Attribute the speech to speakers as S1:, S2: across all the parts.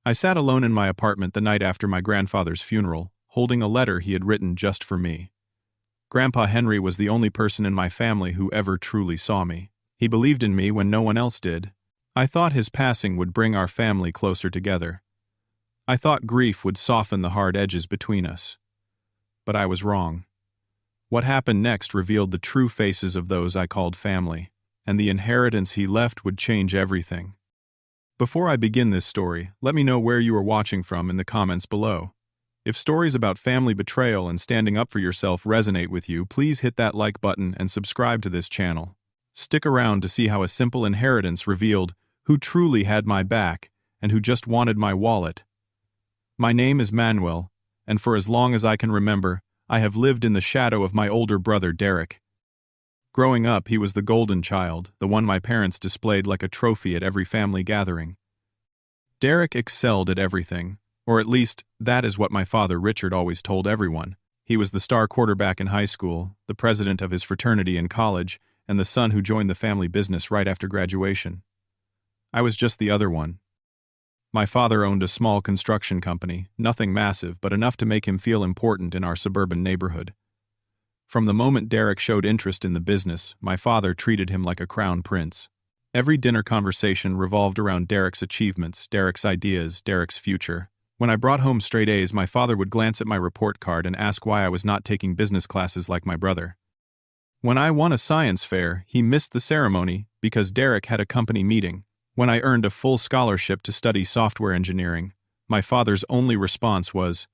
S1: I sat alone in my apartment the night after my grandfather's funeral, holding a letter he had written just for me. Grandpa Henry was the only person in my family who ever truly saw me. He believed in me when no one else did. I thought his passing would bring our family closer together. I thought grief would soften the hard edges between us. But I was wrong. What happened next revealed the true faces of those I called family, and the inheritance he left would change everything. Before I begin this story, let me know where you are watching from in the comments below. If stories about family betrayal and standing up for yourself resonate with you, please hit that like button and subscribe to this channel. Stick around to see how a simple inheritance revealed who truly had my back and who just wanted my wallet. My name is Manuel, and for as long as I can remember, I have lived in the shadow of my older brother Derek. Growing up, he was the golden child, the one my parents displayed like a trophy at every family gathering. Derek excelled at everything, or at least, that is what my father Richard always told everyone. He was the star quarterback in high school, the president of his fraternity in college, and the son who joined the family business right after graduation. I was just the other one. My father owned a small construction company, nothing massive but enough to make him feel important in our suburban neighborhood. From the moment Derek showed interest in the business, my father treated him like a crown prince. Every dinner conversation revolved around Derek's achievements, Derek's ideas, Derek's future. When I brought home straight A's, my father would glance at my report card and ask why I was not taking business classes like my brother. When I won a science fair, he missed the ceremony because Derek had a company meeting. When I earned a full scholarship to study software engineering, my father's only response was,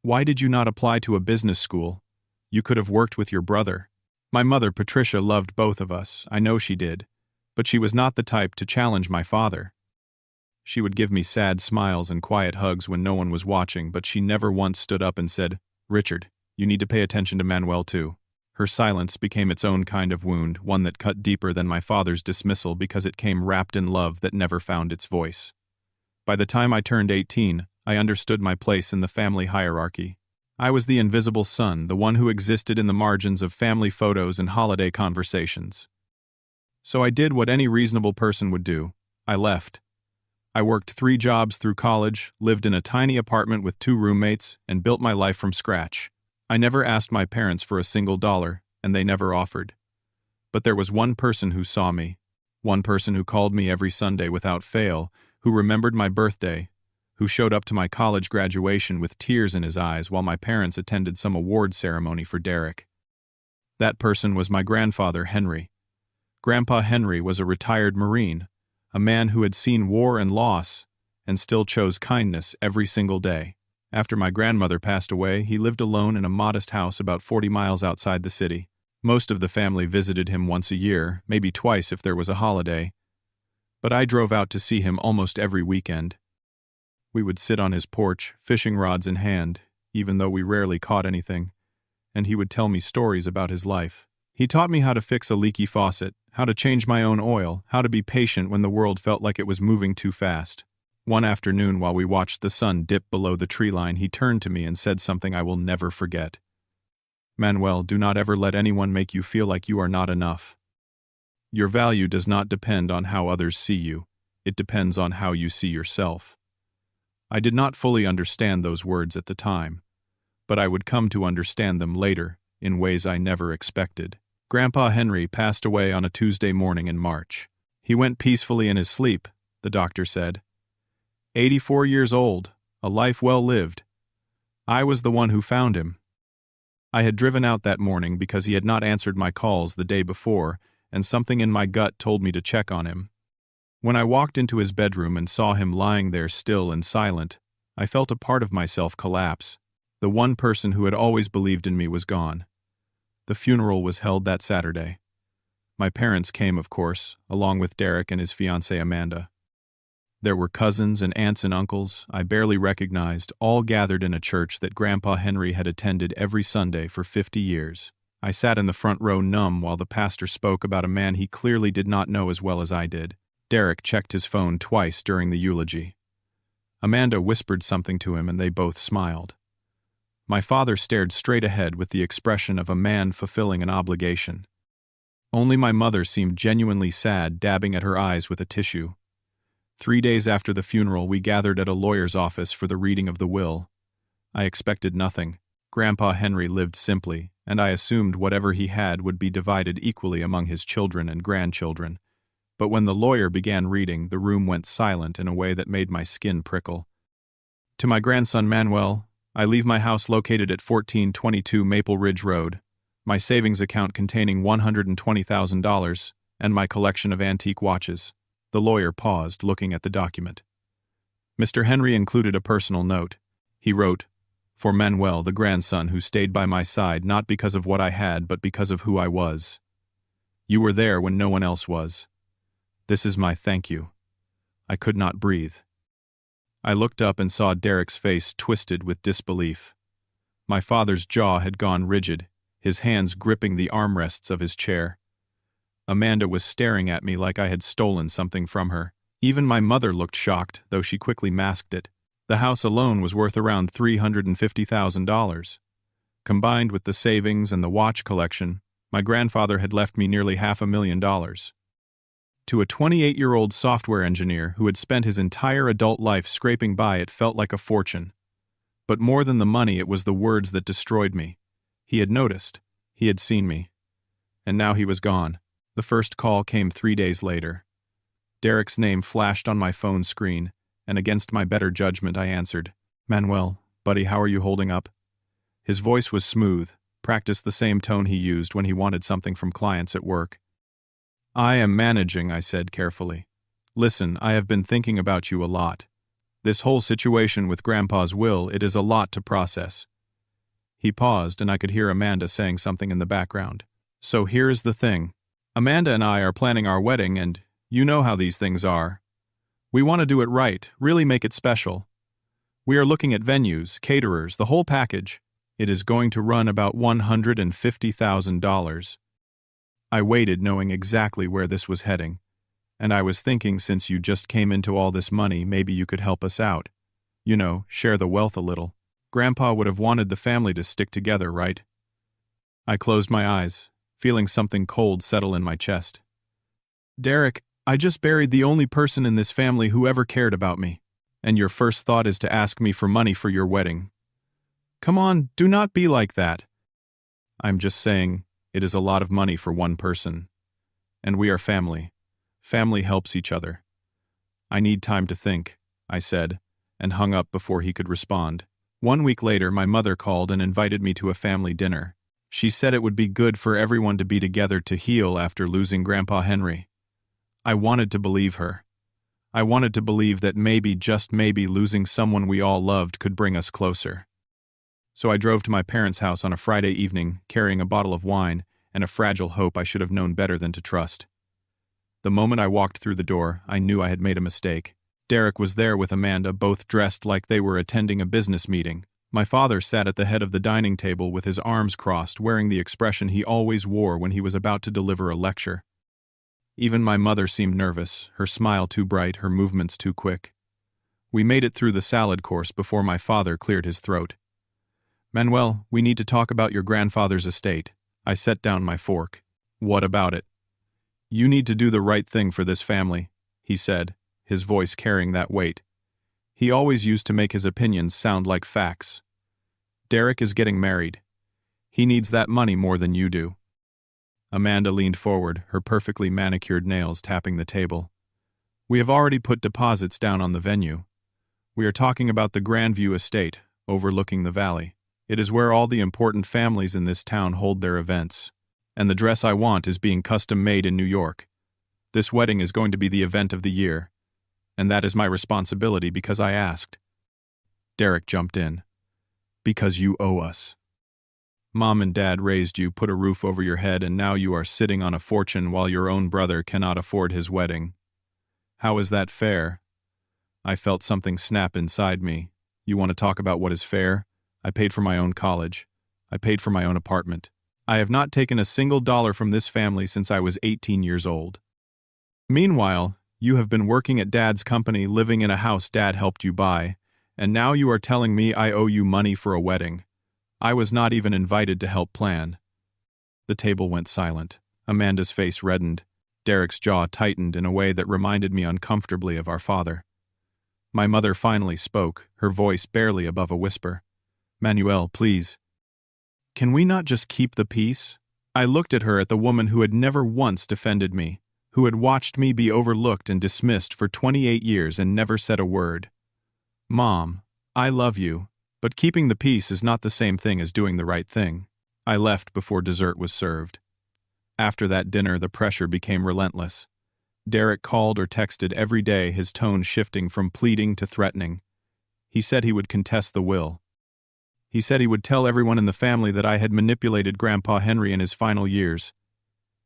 S1: "Why did you not apply to a business school? You could have worked with your brother." My mother, Patricia, loved both of us, I know she did, but she was not the type to challenge my father. She would give me sad smiles and quiet hugs when no one was watching, but she never once stood up and said, "Richard, you need to pay attention to Manuel too." Her silence became its own kind of wound, one that cut deeper than my father's dismissal because it came wrapped in love that never found its voice. By the time I turned 18, I understood my place in the family hierarchy. I was the invisible son, the one who existed in the margins of family photos and holiday conversations. So I did what any reasonable person would do. I left. I worked 3 jobs through college, lived in a tiny apartment with 2 roommates, and built my life from scratch. I never asked my parents for a single dollar, and they never offered. But there was one person who saw me, one person who called me every Sunday without fail, who remembered my birthday, who showed up to my college graduation with tears in his eyes while my parents attended some award ceremony for Derek. That person was my grandfather, Henry. Grandpa Henry was a retired Marine, a man who had seen war and loss, and still chose kindness every single day. After my grandmother passed away, he lived alone in a modest house about 40 miles outside the city. Most of the family visited him once a year, maybe twice if there was a holiday. But I drove out to see him almost every weekend. We would sit on his porch, fishing rods in hand, even though we rarely caught anything, and he would tell me stories about his life. He taught me how to fix a leaky faucet, how to change my own oil, how to be patient when the world felt like it was moving too fast. One afternoon, while we watched the sun dip below the tree line, he turned to me and said something I will never forget. "Manuel, do not ever let anyone make you feel like you are not enough. Your value does not depend on how others see you. It depends on how you see yourself." I did not fully understand those words at the time, but I would come to understand them later, in ways I never expected. Grandpa Henry passed away on a Tuesday morning in March. He went peacefully in his sleep, the doctor said. 84 years old, a life well lived. I was the one who found him. I had driven out that morning because he had not answered my calls the day before, and something in my gut told me to check on him. When I walked into his bedroom and saw him lying there still and silent, I felt a part of myself collapse. The one person who had always believed in me was gone. The funeral was held that Saturday. My parents came, of course, along with Derek and his fiancée Amanda. There were cousins and aunts and uncles I barely recognized, all gathered in a church that Grandpa Henry had attended every Sunday for 50 years. I sat in the front row numb while the pastor spoke about a man he clearly did not know as well as I did. Derek checked his phone twice during the eulogy. Amanda whispered something to him and they both smiled. My father stared straight ahead with the expression of a man fulfilling an obligation. Only my mother seemed genuinely sad, dabbing at her eyes with a tissue. 3 days after the funeral, we gathered at a lawyer's office for the reading of the will. I expected nothing. Grandpa Henry lived simply, and I assumed whatever he had would be divided equally among his children and grandchildren. But when the lawyer began reading, the room went silent in a way that made my skin prickle. To my grandson Manuel, I leave my house located at 1422 Maple Ridge Road, my savings account containing $120,000, and my collection of antique watches. The lawyer paused, looking at the document. Mr. Henry included a personal note. He wrote, "For Manuel, the grandson who stayed by my side not because of what I had but because of who I was. You were there when no one else was. This is my thank you." I could not breathe. I looked up and saw Derek's face twisted with disbelief. My father's jaw had gone rigid, his hands gripping the armrests of his chair. Amanda was staring at me like I had stolen something from her. Even my mother looked shocked, though she quickly masked it. The house alone was worth around $350,000. Combined with the savings and the watch collection, my grandfather had left me nearly $500,000. To a 28-year-old software engineer who had spent his entire adult life scraping by, it felt like a fortune. But more than the money, it was the words that destroyed me. He had noticed. He had seen me. And now he was gone. The first call came 3 days later. Derek's name flashed on my phone screen, and against my better judgment I answered. "Manuel, buddy, how are you holding up?" His voice was smooth, practiced the same tone he used when he wanted something from clients at work. "I am managing," I said carefully. "Listen, I have been thinking about you a lot. This whole situation with Grandpa's will, it is a lot to process." He paused, and I could hear Amanda saying something in the background. "So here is the thing. Amanda and I are planning our wedding, and you know how these things are. We want to do it right, really make it special. We are looking at venues, caterers, the whole package. It is going to run about $150,000. I waited, knowing exactly where this was heading. And I was thinking, since you just came into all this money, maybe you could help us out. You know, share the wealth a little. Grandpa would have wanted the family to stick together, right?" I closed my eyes, feeling something cold settle in my chest. "Derek, I just buried the only person in this family who ever cared about me. And your first thought is to ask me for money for your wedding. Come on, do not be like that. I'm just saying, it is a lot of money for one person. And we are family. Family helps each other. I need time to think," I said, and hung up before he could respond. 1 week later, my mother called and invited me to a family dinner. She said it would be good for everyone to be together to heal after losing Grandpa Henry. I wanted to believe her. I wanted to believe that maybe, just maybe, losing someone we all loved could bring us closer. So I drove to my parents' house on a Friday evening, carrying a bottle of wine and a fragile hope I should have known better than to trust. The moment I walked through the door, I knew I had made a mistake. Derek was there with Amanda, both dressed like they were attending a business meeting. My father sat at the head of the dining table with his arms crossed, wearing the expression he always wore when he was about to deliver a lecture. Even my mother seemed nervous, her smile too bright, her movements too quick. We made it through the salad course before my father cleared his throat. "Manuel, we need to talk about your grandfather's estate." I set down my fork. "What about it?" "You need to do the right thing for this family," he said, his voice carrying that weight. He always used to make his opinions sound like facts. "Derek is getting married. He needs that money more than you do." Amanda leaned forward, her perfectly manicured nails tapping the table. "We have already put deposits down on the venue. We are talking about the Grandview estate, overlooking the valley. It is where all the important families in this town hold their events. And the dress I want is being custom-made in New York. This wedding is going to be the event of the year. And that is my responsibility because I asked." Derek jumped in. "Because you owe us. Mom and Dad raised you, put a roof over your head, and now you are sitting on a fortune while your own brother cannot afford his wedding. How is that fair?" I felt something snap inside me. "You want to talk about what is fair? I paid for my own college. I paid for my own apartment. I have not taken a single dollar from this family since I was 18 years old. Meanwhile, you have been working at Dad's company, living in a house Dad helped you buy, and now you are telling me I owe you money for a wedding. I was not even invited to help plan." The table went silent. Amanda's face reddened. Derek's jaw tightened in a way that reminded me uncomfortably of our father. My mother finally spoke, her voice barely above a whisper. "Manuel, please. Can we not just keep the peace?" I looked at her, at the woman who had never once defended me, who had watched me be overlooked and dismissed for 28 years and never said a word. "Mom, I love you, but keeping the peace is not the same thing as doing the right thing." I left before dessert was served. After that dinner, the pressure became relentless. Derek called or texted every day, his tone shifting from pleading to threatening. He said he would contest the will. He said he would tell everyone in the family that I had manipulated Grandpa Henry in his final years.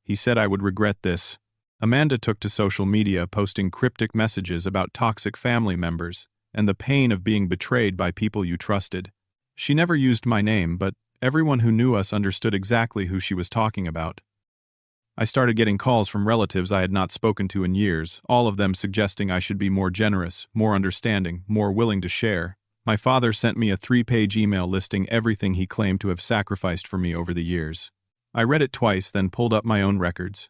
S1: He said I would regret this. Amanda took to social media, posting cryptic messages about toxic family members and the pain of being betrayed by people you trusted. She never used my name, but everyone who knew us understood exactly who she was talking about. I started getting calls from relatives I had not spoken to in years, all of them suggesting I should be more generous, more understanding, more willing to share. My father sent me a 3-page email listing everything he claimed to have sacrificed for me over the years. I read it twice, then pulled up my own records.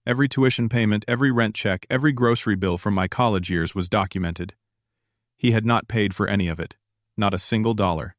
S1: Every tuition payment, every rent check, every grocery bill from my college years was documented. He had not paid for any of it. Not a single dollar.